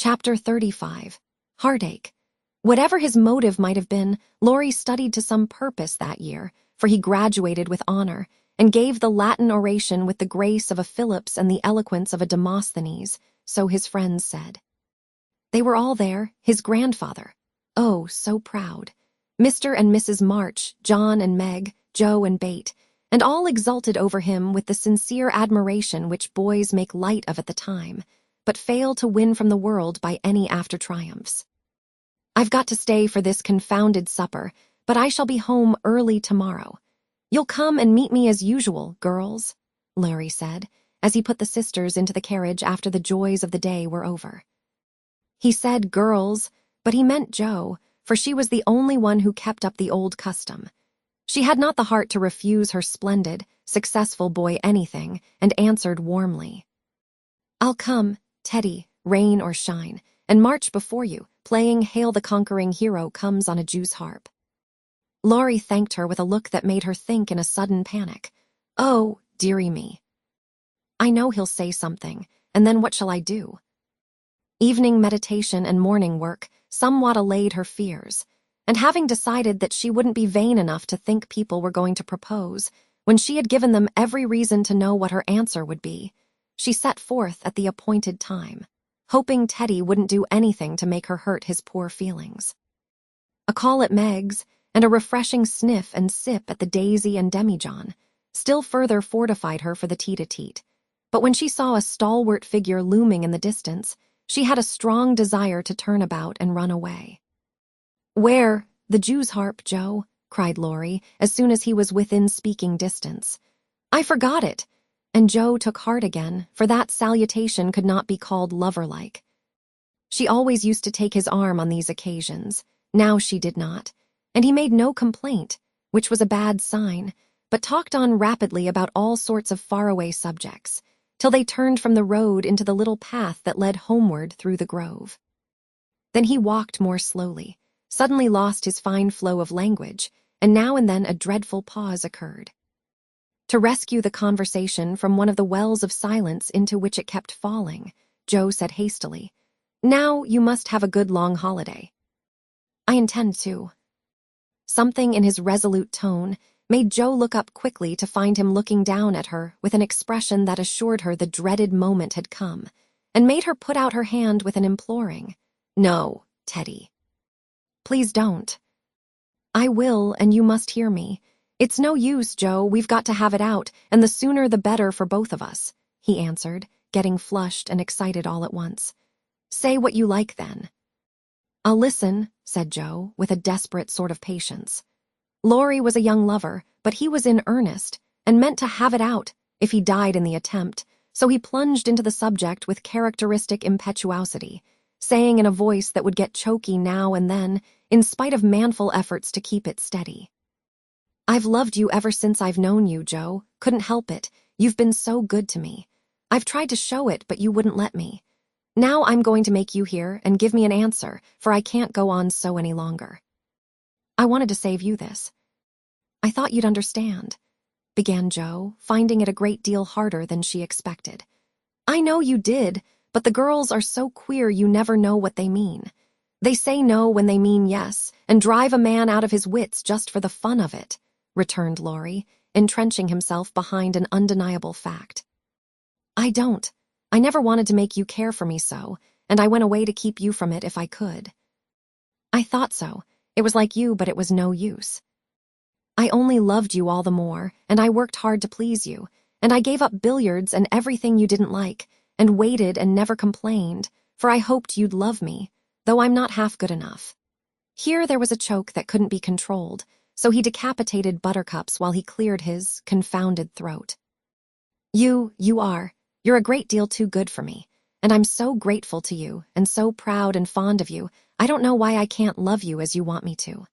Chapter 35. Heartache. Whatever his motive might have been, Laurie studied to some purpose that year, for he graduated with honor and gave the Latin oration with the grace of a Phillips and the eloquence of a Demosthenes, so his friends said. They were all there, his grandfather. Oh, so proud. Mr. and Mrs. March, John and Meg, Joe and Bate, and all exulted over him with the sincere admiration which boys make light of at the time, but fail to win from the world by any after-triumphs. I've got to stay for this confounded supper, but I shall be home early tomorrow. You'll come and meet me as usual, girls, Laurie said, as he put the sisters into the carriage after the joys of the day were over. He said girls, but he meant Jo, for she was the only one who kept up the old custom. She had not the heart to refuse her splendid, successful boy anything, and answered warmly. I'll come, Teddy, rain or shine, and march before you, playing Hail the Conquering Hero comes on a Jew's harp. Laurie thanked her with a look that made her think in a sudden panic. Oh, dearie me. I know he'll say something, and then what shall I do? Evening meditation and morning work somewhat allayed her fears, and having decided that she wouldn't be vain enough to think people were going to propose, when she had given them every reason to know what her answer would be, she set forth at the appointed time, hoping Teddy wouldn't do anything to make her hurt his poor feelings. A call at Meg's, and a refreshing sniff and sip at the Daisy and Demijohn still further fortified her for the tete-a-tete. But when she saw a stalwart figure looming in the distance, she had a strong desire to turn about and run away. Where? The Jew's harp, Joe, cried Laurie, as soon as he was within speaking distance. I forgot it. And Joe took heart again, for that salutation could not be called lover-like. She always used to take his arm on these occasions. Now she did not, and he made no complaint, which was a bad sign, but talked on rapidly about all sorts of faraway subjects, till they turned from the road into the little path that led homeward through the grove. Then he walked more slowly, suddenly lost his fine flow of language, and now and then a dreadful pause occurred. To rescue the conversation from one of the wells of silence into which it kept falling, Joe said hastily, Now you must have a good long holiday. I intend to. Something in his resolute tone made Joe look up quickly to find him looking down at her with an expression that assured her the dreaded moment had come, and made her put out her hand with an imploring, No, Teddy. Please don't. I will, and you must hear me. It's no use, Joe, we've got to have it out, and the sooner the better for both of us, he answered, getting flushed and excited all at once. Say what you like, then. I'll listen, said Joe, with a desperate sort of patience. Laurie was a young lover, but he was in earnest, and meant to have it out, if he died in the attempt, so he plunged into the subject with characteristic impetuosity, saying in a voice that would get choky now and then, in spite of manful efforts to keep it steady. I've loved you ever since I've known you, Joe. Couldn't help it. You've been so good to me. I've tried to show it, but you wouldn't let me. Now I'm going to make you hear and give me an answer, for I can't go on so any longer. I wanted to save you this. I thought you'd understand, began Joe, finding it a great deal harder than she expected. I know you did, but the girls are so queer you never know what they mean. They say no when they mean yes, and drive a man out of his wits just for the fun of it, returned Laurie, entrenching himself behind an undeniable fact. I don't. I never wanted to make you care for me so, and I went away to keep you from it if I could. I thought so. It was like you, but it was no use. I only loved you all the more, and I worked hard to please you, and I gave up billiards and everything you didn't like, and waited and never complained, for I hoped you'd love me, though I'm not half good enough. Here there was a choke that couldn't be controlled, so he decapitated Buttercups while he cleared his confounded throat. You're a great deal too good for me, and I'm so grateful to you, and so proud and fond of you, I don't know why I can't love you as you want me to.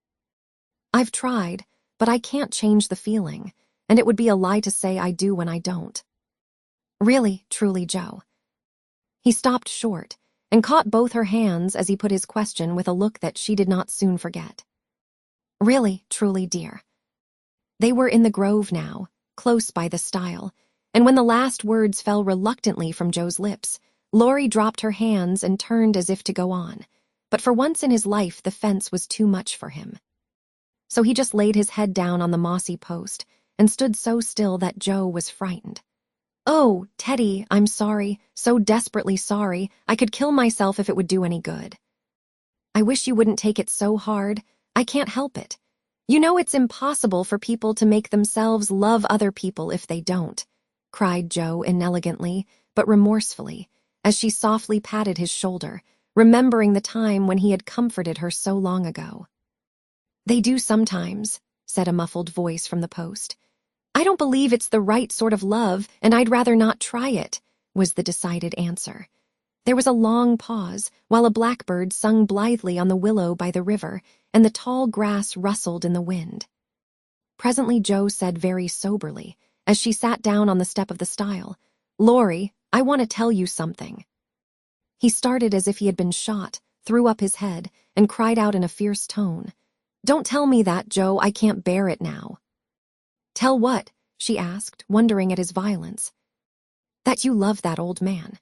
I've tried, but I can't change the feeling, and it would be a lie to say I do when I don't. Really, truly, Joe. He stopped short, and caught both her hands as he put his question with a look that she did not soon forget. Really, truly, dear. They were in the grove now, close by the stile, and when the last words fell reluctantly from Joe's lips, Laurie dropped her hands and turned as if to go on. But for once in his life, the fence was too much for him. So he just laid his head down on the mossy post and stood so still that Joe was frightened. "Oh, Teddy, I'm sorry, so desperately sorry. I could kill myself if it would do any good." "I wish you wouldn't take it so hard. I can't help it. You know it's impossible for people to make themselves love other people if they don't," cried Joe inelegantly, but remorsefully, as she softly patted his shoulder, remembering the time when he had comforted her so long ago. "They do sometimes," said a muffled voice from the post. "I don't believe it's the right sort of love, and I'd rather not try it," was the decided answer. There was a long pause, while a blackbird sung blithely on the willow by the river, and the tall grass rustled in the wind. Presently Joe said very soberly, as she sat down on the step of the stile, "Laurie, I want to tell you something." He started as if he had been shot, threw up his head, and cried out in a fierce tone, "Don't tell me that, Joe, I can't bear it now." "Tell what?" she asked, wondering at his violence. "That you love that old man."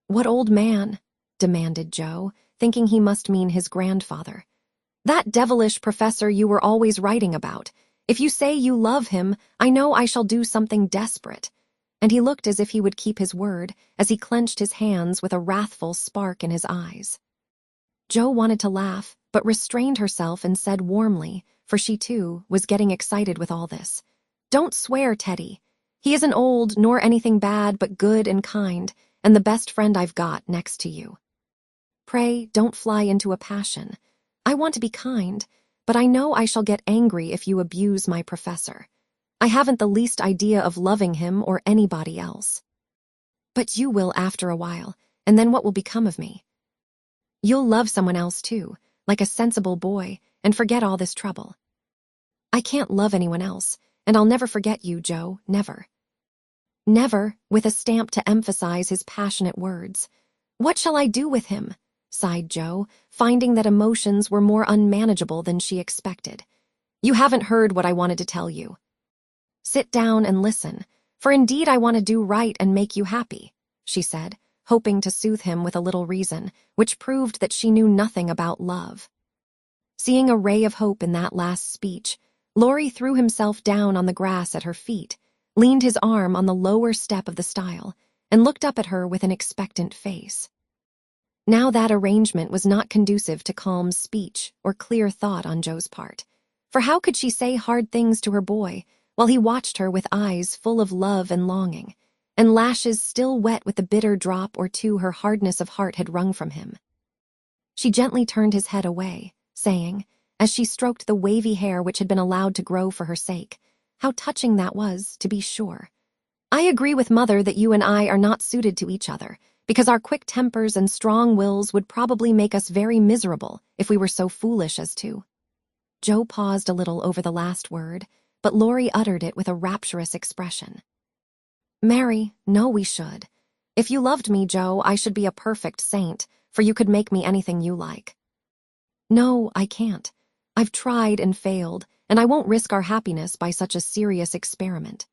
"What old man?" demanded Joe, thinking he must mean his grandfather. "That devilish professor you were always writing about. If you say you love him, I know I shall do something desperate." And he looked as if he would keep his word, as he clenched his hands with a wrathful spark in his eyes. Joe wanted to laugh, but restrained herself and said warmly, for she too was getting excited with all this, "Don't swear, Teddy. He isn't old nor anything bad, but good and kind, and the best friend I've got next to you. Pray don't fly into a passion. I want to be kind, but I know I shall get angry if you abuse my professor. I haven't the least idea of loving him or anybody else. But you will after a while, and then what will become of me? You'll love someone else too, like a sensible boy, and forget all this trouble. I can't love anyone else, and I'll never forget you, Joe, never." "Never," with a stamp to emphasize his passionate words. "What shall I do with him?" sighed Joe, finding that emotions were more unmanageable than she expected. "You haven't heard what I wanted to tell you. Sit down and listen, for indeed I want to do right and make you happy," she said, hoping to soothe him with a little reason, which proved that she knew nothing about love. Seeing a ray of hope in that last speech, Laurie threw himself down on the grass at her feet, leaned his arm on the lower step of the stile, and looked up at her with an expectant face. Now that arrangement was not conducive to calm speech or clear thought on Joe's part, for how could she say hard things to her boy while he watched her with eyes full of love and longing, and lashes still wet with the bitter drop or two her hardness of heart had wrung from him? She gently turned his head away, saying, as she stroked the wavy hair which had been allowed to grow for her sake, "How touching that was, to be sure. I agree with Mother that you and I are not suited to each other, because our quick tempers and strong wills would probably make us very miserable if we were so foolish as to." Joe paused a little over the last word, but Laurie uttered it with a rapturous expression. "Mary, no, we should. If you loved me, Joe, I should be a perfect saint, for you could make me anything you like." "No, I can't. I've tried and failed, and I won't risk our happiness by such a serious experiment.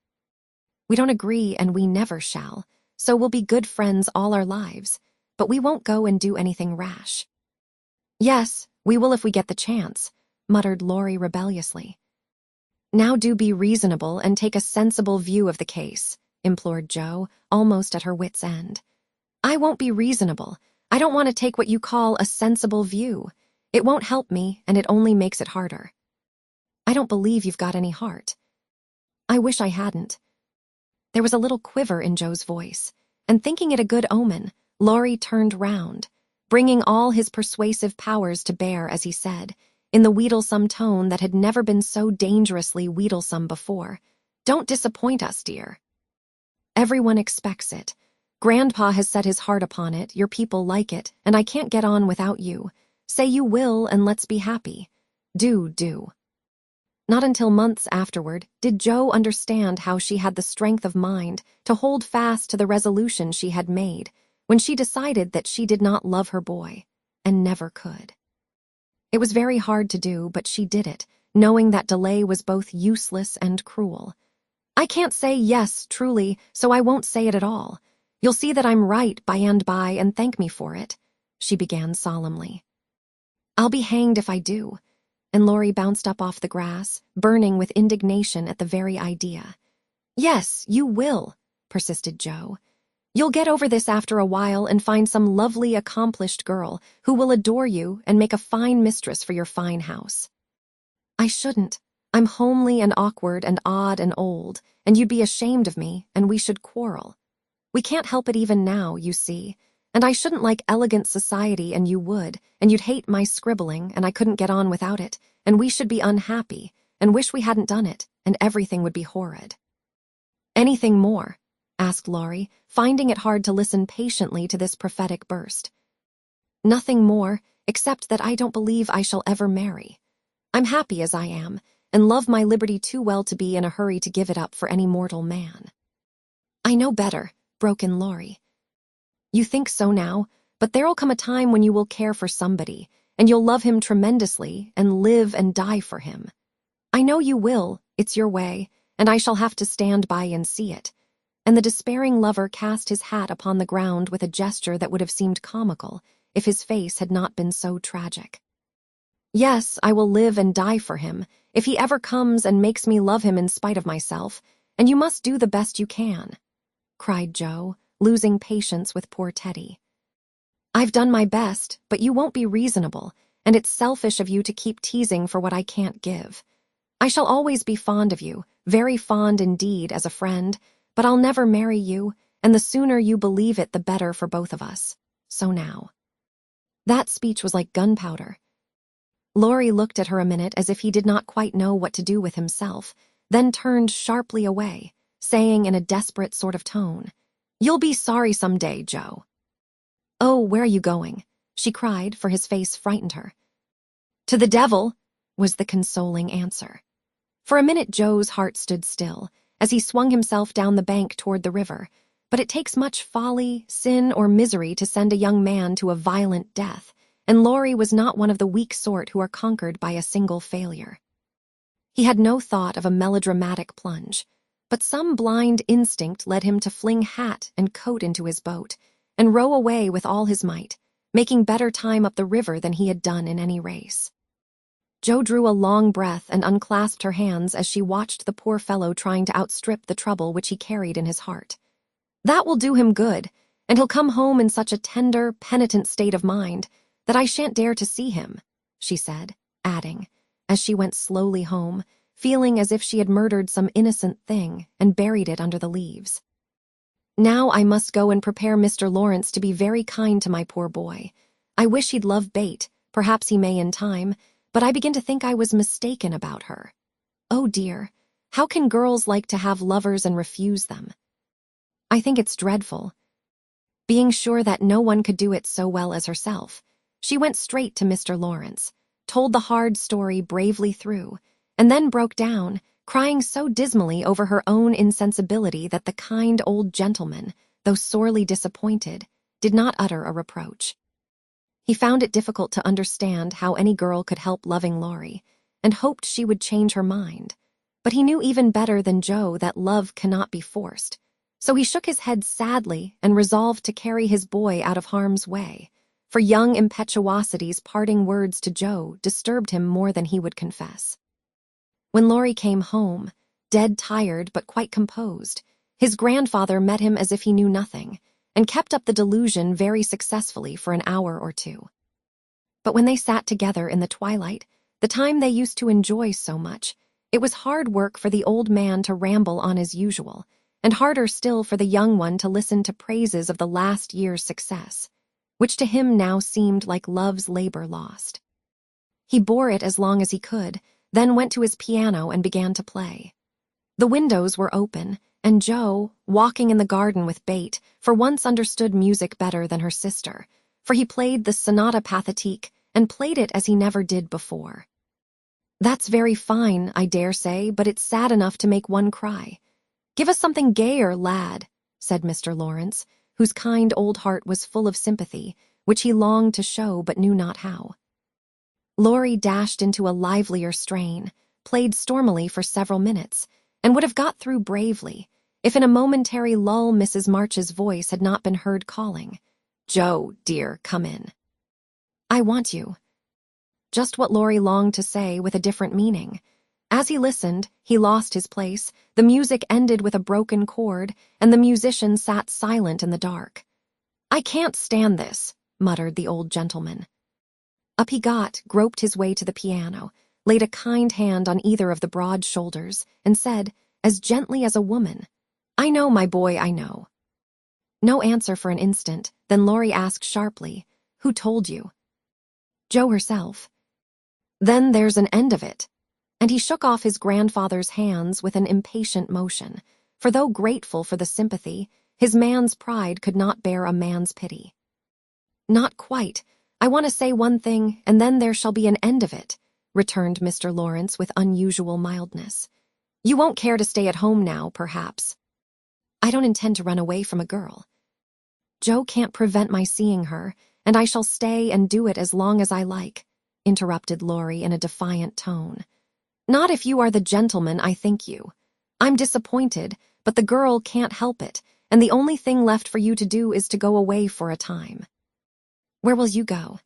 We don't agree, and we never shall, so we'll be good friends all our lives, but we won't go and do anything rash." "Yes, we will if we get the chance," muttered Laurie rebelliously. "Now do be reasonable and take a sensible view of the case," implored Joe, almost at her wit's end. "I won't be reasonable. I don't want to take what you call a sensible view. It won't help me, and it only makes it harder. I don't believe you've got any heart." "I wish I hadn't." There was a little quiver in Joe's voice, and thinking it a good omen, Laurie turned round, bringing all his persuasive powers to bear as he said, in the wheedlesome tone that had never been so dangerously wheedlesome before, "Don't disappoint us, dear. Everyone expects it. Grandpa has set his heart upon it, your people like it, and I can't get on without you. Say you will, and let's be happy. Do." Not until months afterward did Joe understand how she had the strength of mind to hold fast to the resolution she had made when she decided that she did not love her boy, and never could. It was very hard to do, but she did it, knowing that delay was both useless and cruel. "I can't say yes, truly, so I won't say it at all. You'll see that I'm right by and by and thank me for it, she began solemnly. I'll be hanged if I do. And Laurie bounced up off the grass, burning with indignation at the very idea. Yes, you will, persisted Joe. You'll get over this after a while and find some lovely, accomplished girl who will adore you and make a fine mistress for your fine house. I shouldn't. I'm homely and awkward and odd and old, and you'd be ashamed of me, and we should quarrel. We can't help it even now, you see, and I shouldn't like elegant society and you would, and you'd hate my scribbling and I couldn't get on without it, and we should be unhappy and wish we hadn't done it, and everything would be horrid. Anything more? Asked Laurie, finding it hard to listen patiently to this prophetic burst. Nothing more, except that I don't believe I shall ever marry. I'm happy as I am, and love my liberty too well to be in a hurry to give it up for any mortal man. I know better, broke in Laurie. You think so now, but there'll come a time when you will care for somebody, and you'll love him tremendously and live and die for him. I know you will, it's your way, and I shall have to stand by and see it. And the despairing lover cast his hat upon the ground with a gesture that would have seemed comical if his face had not been so tragic. Yes, I will live and die for him, if he ever comes and makes me love him in spite of myself, and you must do the best you can, cried Joe, losing patience with poor Teddy. I've done my best, but you won't be reasonable, and it's selfish of you to keep teasing for what I can't give. I shall always be fond of you, very fond indeed as a friend, but I'll never marry you, and the sooner you believe it the better for both of us. So now. That speech was like gunpowder. Laurie looked at her a minute as if he did not quite know what to do with himself, then turned sharply away, saying in a desperate sort of tone, You'll be sorry some day, Joe. Oh, where are you going? She cried, for his face frightened her. To the devil, was the consoling answer. For a minute Joe's heart stood still, as he swung himself down the bank toward the river, but it takes much folly, sin, or misery to send a young man to a violent death, and Laurie was not one of the weak sort who are conquered by a single failure. He had no thought of a melodramatic plunge, but some blind instinct led him to fling hat and coat into his boat and row away with all his might, making better time up the river than he had done in any race. Joe drew a long breath and unclasped her hands as she watched the poor fellow trying to outstrip the trouble which he carried in his heart. That will do him good, and he'll come home in such a tender, penitent state of mind that I shan't dare to see him, she said, adding, as she went slowly home, feeling as if she had murdered some innocent thing and buried it under the leaves. Now I must go and prepare Mr. Lawrence to be very kind to my poor boy. I wish he'd love Bate, perhaps he may in time, but I begin to think I was mistaken about her. Oh dear, how can girls like to have lovers and refuse them? I think it's dreadful. Being sure that no one could do it so well as herself, she went straight to Mr. Lawrence, told the hard story bravely through, and then broke down, crying so dismally over her own insensibility that the kind old gentleman, though sorely disappointed, did not utter a reproach. He found it difficult to understand how any girl could help loving Laurie, and hoped she would change her mind. But he knew even better than Joe that love cannot be forced, so he shook his head sadly and resolved to carry his boy out of harm's way, for young impetuosity's parting words to Joe disturbed him more than he would confess. When Laurie came home, dead tired but quite composed, his grandfather met him as if he knew nothing, and kept up the delusion very successfully for an hour or two. But when they sat together in the twilight, the time they used to enjoy so much, it was hard work for the old man to ramble on as usual, and harder still for the young one to listen to praises of the last year's success, which to him now seemed like love's labor lost. He bore it as long as he could, then went to his piano and began to play. The windows were open, and Joe, walking in the garden with Bate, for once understood music better than her sister, for he played the Sonata Pathétique and played it as he never did before. That's very fine, I dare say, but it's sad enough to make one cry. Give us something gayer, lad, said Mr. Lawrence, whose kind old heart was full of sympathy, which he longed to show but knew not how. Laurie dashed into a livelier strain, played stormily for several minutes, and would have got through bravely, if in a momentary lull Mrs. March's voice had not been heard calling, "Joe, dear, come in." "I want you." Just what Laurie longed to say with a different meaning. As he listened, he lost his place, the music ended with a broken chord, and the musician sat silent in the dark. "I can't stand this," muttered the old gentleman. Up he got, groped his way to the piano, laid a kind hand on either of the broad shoulders, and said, as gently as a woman, "I know, my boy, I know." No answer for an instant, then Laurie asked sharply, "Who told you?" "Jo herself." "Then there's an end of it." And he shook off his grandfather's hands with an impatient motion, for though grateful for the sympathy, his man's pride could not bear a man's pity. "Not quite. I want to say one thing, and then there shall be an end of it," returned Mr. Lawrence with unusual mildness. "You won't care to stay at home now, perhaps." "I don't intend to run away from a girl. Jo can't prevent my seeing her, and I shall stay and do it as long as I like," interrupted Laurie in a defiant tone. "Not if you are the gentleman I think you. I'm disappointed, but the girl can't help it, and the only thing left for you to do is to go away for a time." "Where will you go?"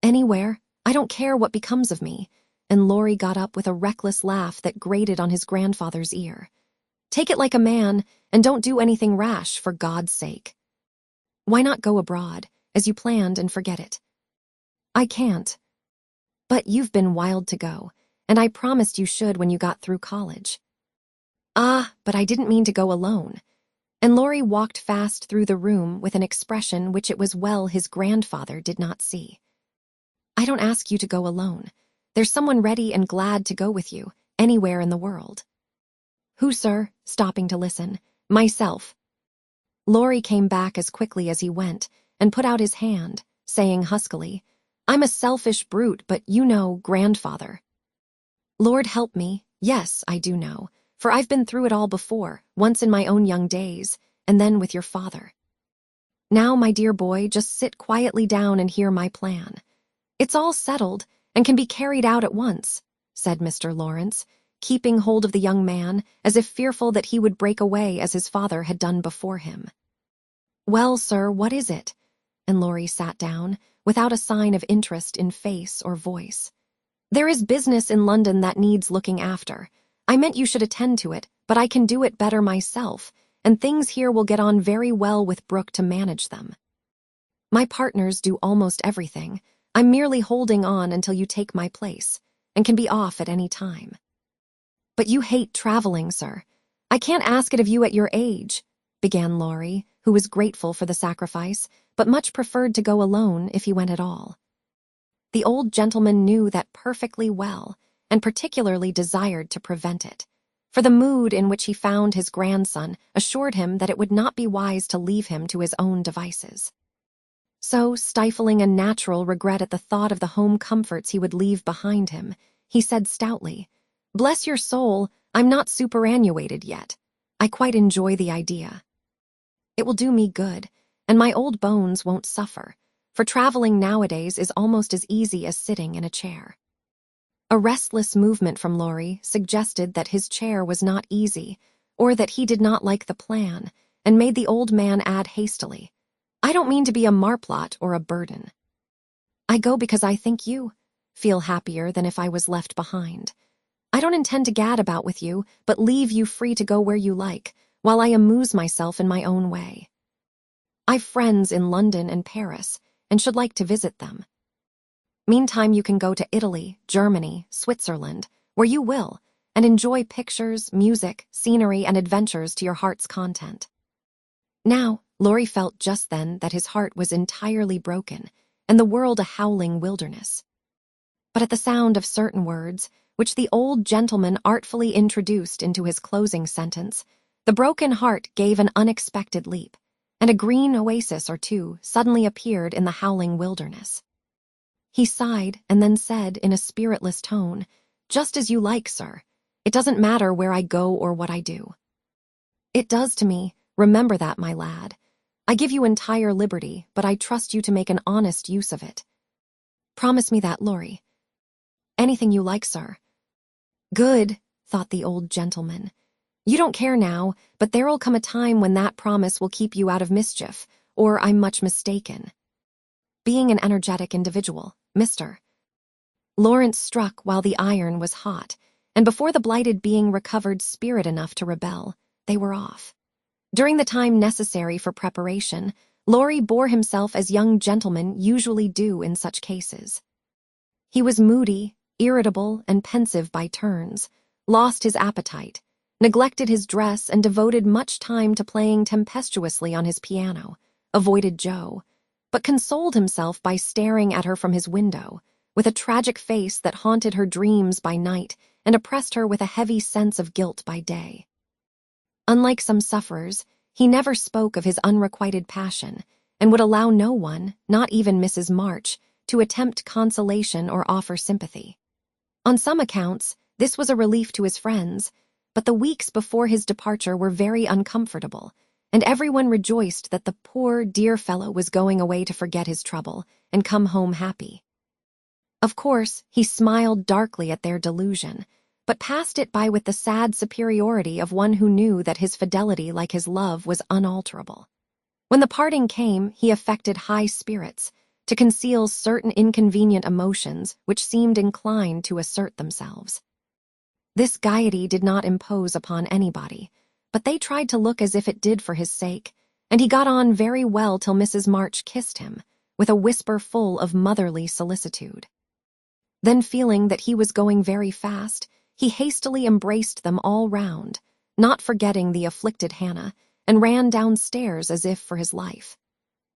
"Anywhere. I don't care what becomes of me," and Laurie got up with a reckless laugh that grated on his grandfather's ear. "Take it like a man, and don't do anything rash, for God's sake. Why not go abroad, as you planned, and forget it?" "I can't." "But you've been wild to go, and I promised you should when you got through college." "Ah, but I didn't mean to go alone." And Laurie walked fast through the room with an expression which it was well his grandfather did not see. "I don't ask you to go alone. There's someone ready and glad to go with you, anywhere in the world." "Who, sir?" stopping to listen. "Myself." Laurie came back as quickly as he went, and put out his hand, saying huskily, "I'm a selfish brute, but you know, grandfather." "Lord help me, yes, I do know, for I've been through it all before, once in my own young days, and then with your father. Now, my dear boy, just sit quietly down and hear my plan. It's all settled, and can be carried out at once," said Mr. Lawrence, keeping hold of the young man, as if fearful that he would break away as his father had done before him. "Well, sir, what is it?" And Laurie sat down, without a sign of interest in face or voice. "There is business in London that needs looking after. I meant you should attend to it, but I can do it better myself, and things here will get on very well with Brooke to manage them. My partners do almost everything. I'm merely holding on until you take my place, and can be off at any time." "But you hate traveling, sir. I can't ask it of you at your age," began Laurie, who was grateful for the sacrifice, but much preferred to go alone if he went at all. The old gentleman knew that perfectly well, and particularly desired to prevent it, for the mood in which he found his grandson assured him that it would not be wise to leave him to his own devices. So, stifling a natural regret at the thought of the home comforts he would leave behind him, he said stoutly, "Bless your soul, I'm not superannuated yet. I quite enjoy the idea. It will do me good, and my old bones won't suffer, for traveling nowadays is almost as easy as sitting in a chair." A restless movement from Laurie suggested that his chair was not easy, or that he did not like the plan, and made the old man add hastily, "I don't mean to be a marplot or a burden. I go because I think you feel happier than if I was left behind. I don't intend to gad about with you, but leave you free to go where you like, while I amuse myself in my own way. I've friends in London and Paris, and should like to visit them. Meantime, you can go to Italy, Germany, Switzerland, where you will, and enjoy pictures, music, scenery, and adventures to your heart's content." Now, Laurie felt just then that his heart was entirely broken, and the world a howling wilderness. But at the sound of certain words, which the old gentleman artfully introduced into his closing sentence, the broken heart gave an unexpected leap, and a green oasis or two suddenly appeared in the howling wilderness. He sighed and then said in a spiritless tone, "Just as you like, sir. It doesn't matter where I go or what I do." "It does to me. Remember that, my lad. I give you entire liberty, but I trust you to make an honest use of it. Promise me that, Laurie." "Anything you like, sir." "Good," thought the old gentleman. You don't care now, but there'll come a time when that promise will keep you out of mischief, or I'm much mistaken. Being an energetic individual, Mr. Lawrence struck while the iron was hot, and before the blighted being recovered spirit enough to rebel, they were off. During the time necessary for preparation, Laurie bore himself as young gentlemen usually do in such cases. He was moody, irritable, and pensive by turns, lost his appetite, neglected his dress, and devoted much time to playing tempestuously on his piano, avoided Jo, but consoled himself by staring at her from his window, with a tragic face that haunted her dreams by night and oppressed her with a heavy sense of guilt by day. Unlike some sufferers, he never spoke of his unrequited passion and would allow no one, not even Mrs. March, to attempt consolation or offer sympathy. On some accounts, this was a relief to his friends, but the weeks before his departure were very uncomfortable, and everyone rejoiced that the poor, dear fellow was going away to forget his trouble and come home happy. Of course, he smiled darkly at their delusion, but passed it by with the sad superiority of one who knew that his fidelity, like his love, was unalterable. When the parting came, he affected high spirits, to conceal certain inconvenient emotions which seemed inclined to assert themselves. This gaiety did not impose upon anybody, but they tried to look as if it did for his sake, and he got on very well till Mrs. March kissed him, with a whisper full of motherly solicitude. Then, feeling that he was going very fast, he hastily embraced them all round, not forgetting the afflicted Hannah, and ran downstairs as if for his life.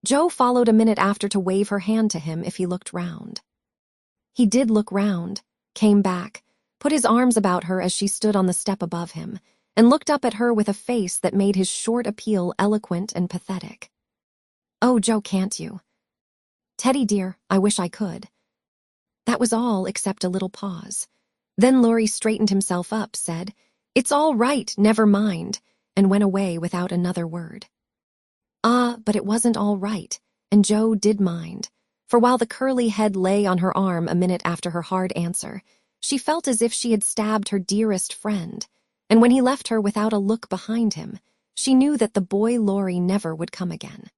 Jo followed a minute after to wave her hand to him if he looked round. He did look round, came back, put his arms about her as she stood on the step above him, and looked up at her with a face that made his short appeal eloquent and pathetic. "Oh, Jo, can't you? Teddy dear, I wish I could." That was all except a little pause. Then Laurie straightened himself up, said, "It's all right, never mind," and went away without another word. But it wasn't all right, and Jo did mind, for while the curly head lay on her arm a minute after her hard answer, she felt as if she had stabbed her dearest friend, and when he left her without a look behind him, she knew that the boy Laurie never would come again.